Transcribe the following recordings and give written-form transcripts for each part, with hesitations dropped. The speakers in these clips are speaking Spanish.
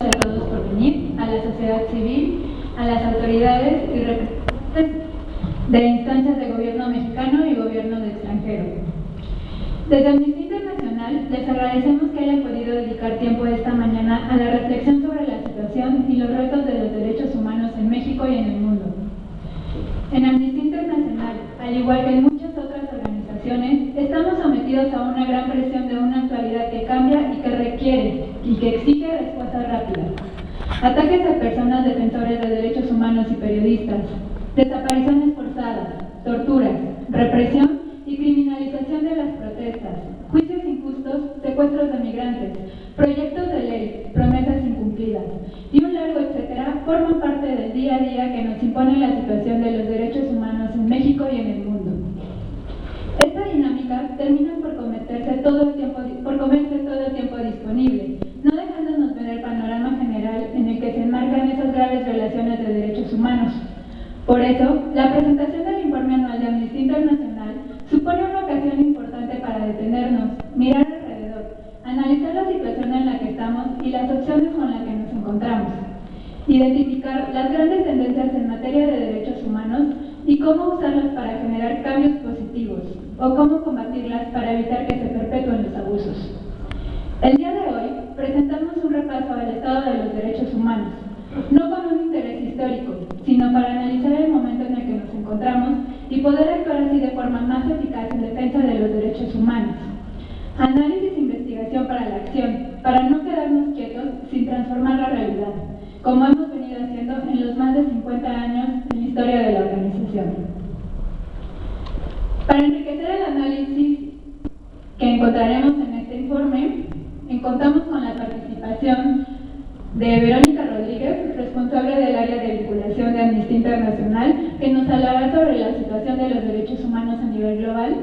a todos por venir, a la sociedad civil, a las autoridades y representantes de instancias de gobierno mexicano y gobierno de extranjero. Desde Amnistía Internacional les agradecemos que hayan podido dedicar tiempo esta mañana a la reflexión sobre la situación y los retos de los derechos humanos en México y en el mundo. En Amnistía Internacional, al igual que en muchas otras organizaciones, estamos sometidos a una gran presión de una actualidad que cambia y que requiere y que exige respuestas rápidas. Ataques a personas defensoras de derechos humanos y periodistas, desapariciones forzadas, torturas, represión y criminalización de las protestas, juicios injustos, secuestros de migrantes, proyectos de ley, promesas incumplidas y un largo etcétera forman parte del día a día que nos impone la situación de los derechos humanos en México y en el mundo. Esta dinámica termina por comerse todo el tiempo disponible, no dejándonos ver el panorama general en el que se enmarcan esas graves violaciones de derechos humanos. Por eso, la presentación del informe anual de Amnistía Internacional supone una ocasión importante para detenernos, mirar alrededor, analizar la situación en la que estamos y las opciones con las que nos encontramos, identificar las grandes tendencias en materia de derechos humanos y cómo usarlas para generar cambios positivos, o cómo combatirlas para evitar que se perpetúen los abusos. El día de hoy presentamos un repaso al estado de los derechos humanos, no con un interés histórico, sino para analizar el momento en el que nos encontramos y poder actuar así de forma más eficaz en defensa de los derechos humanos. Análisis e investigación para la acción, para no quedarnos quietos sin transformar la realidad, como hemos venido haciendo en los más de 50 años en la historia de la organización. Para enriquecer el análisis que encontraremos en este informe, contamos con la participación de Verónica Rodríguez, responsable del área de vinculación de Amnistía Internacional, que nos hablará sobre la situación de los derechos humanos a nivel global,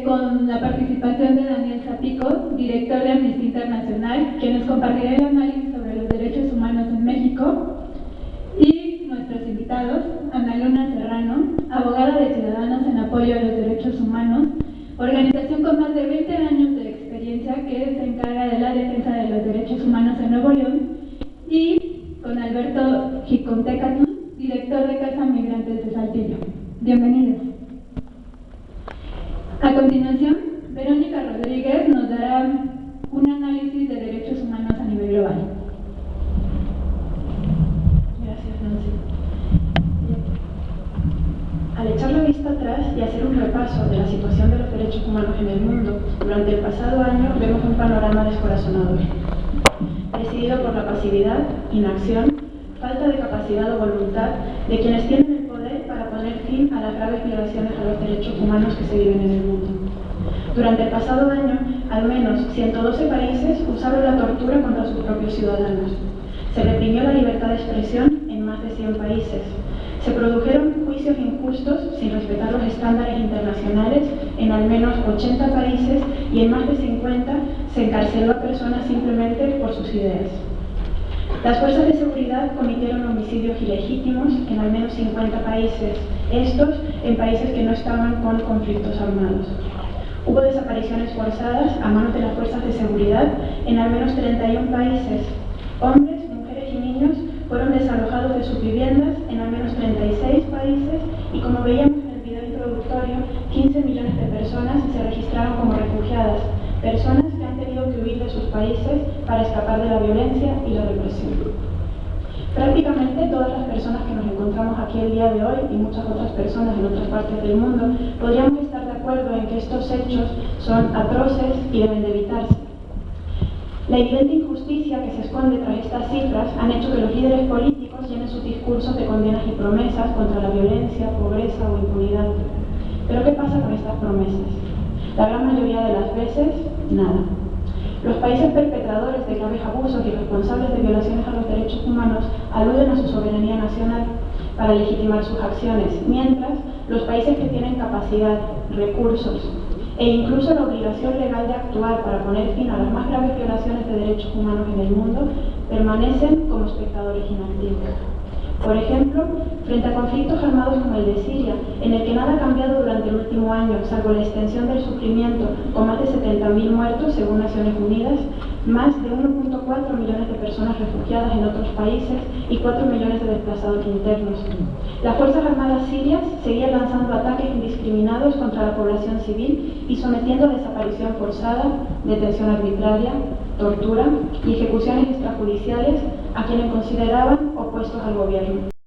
con la participación de Daniel Zapico, director de Amnistía Internacional, quien nos compartirá el análisis sobre los derechos humanos en México, y nuestros invitados, Ana Luna Serrano, abogada de Ciudadanos en Apoyo a los Derechos Humanos, organización con más de 20 años de experiencia que se encarga de la defensa de los derechos humanos en Nuevo León, y con Alberto Jicontecatl, director de Casa Migrantes de Saltillo. Bienvenidos. A continuación, Verónica Rodríguez nos dará un análisis de derechos humanos a nivel global. Gracias, Nancy. Al echar la vista atrás y hacer un repaso de la situación de los derechos humanos en el mundo, durante el pasado año vemos un panorama descorazonador, presidido por la pasividad, inacción, falta de capacidad o voluntad de quienes tienen el poder para poner fin a las graves violaciones a los derechos humanos que se viven en el mundo. Durante el pasado año, al menos 112 países usaron la tortura contra sus propios ciudadanos. Se reprimió la libertad de expresión en más de 100 países. Se produjeron juicios injustos sin respetar los estándares internacionales en al menos 80 países y en más de 50 se encarceló a personas simplemente por sus ideas. Las fuerzas de seguridad cometieron homicidios ilegítimos en al menos 50 países, estos en países que no estaban con conflictos armados. Hubo desapariciones forzadas a manos de las fuerzas de seguridad en al menos 31 países. Hombres, mujeres y niños fueron desalojados de sus viviendas en al menos 36 países y, como veíamos en el video introductorio, 15 millones de personas se registraron como refugiadas, personas que han tenido que huir de sus países para escapar de la violencia y la represión. Prácticamente todas las personas que nos encontramos aquí el día de hoy y muchas otras personas en otras partes del mundo podríamos estar de acuerdo en que estos hechos son atroces y deben de evitarse. La evidente injusticia que se esconde tras estas cifras han hecho que los líderes políticos llenen sus discursos de condenas y promesas contra la violencia, pobreza o impunidad. Pero ¿qué pasa con estas promesas? La gran mayoría de las veces, nada. Los países perpetradores de graves abusos y responsables de violaciones a los derechos humanos aluden a su soberanía nacional para legitimar sus acciones, mientras los países que tienen capacidad, recursos e incluso la obligación legal de actuar para poner fin a las más graves violaciones de derechos humanos en el mundo permanecen como espectadores inactivos. Por ejemplo, frente a conflictos armados como el de Siria, en el que nada ha cambiado durante el último año, salvo la extensión del sufrimiento, con más de 70.000 muertos, según Naciones Unidas, más de 1,4 millones de personas refugiadas en otros países y 4 millones de desplazados internos. Las Fuerzas Armadas sirias seguían lanzando ataques indiscriminados contra la población civil y sometiendo a desaparición forzada, detención arbitraria, tortura y ejecuciones extrajudiciales a quienes consideraban opuestos al gobierno.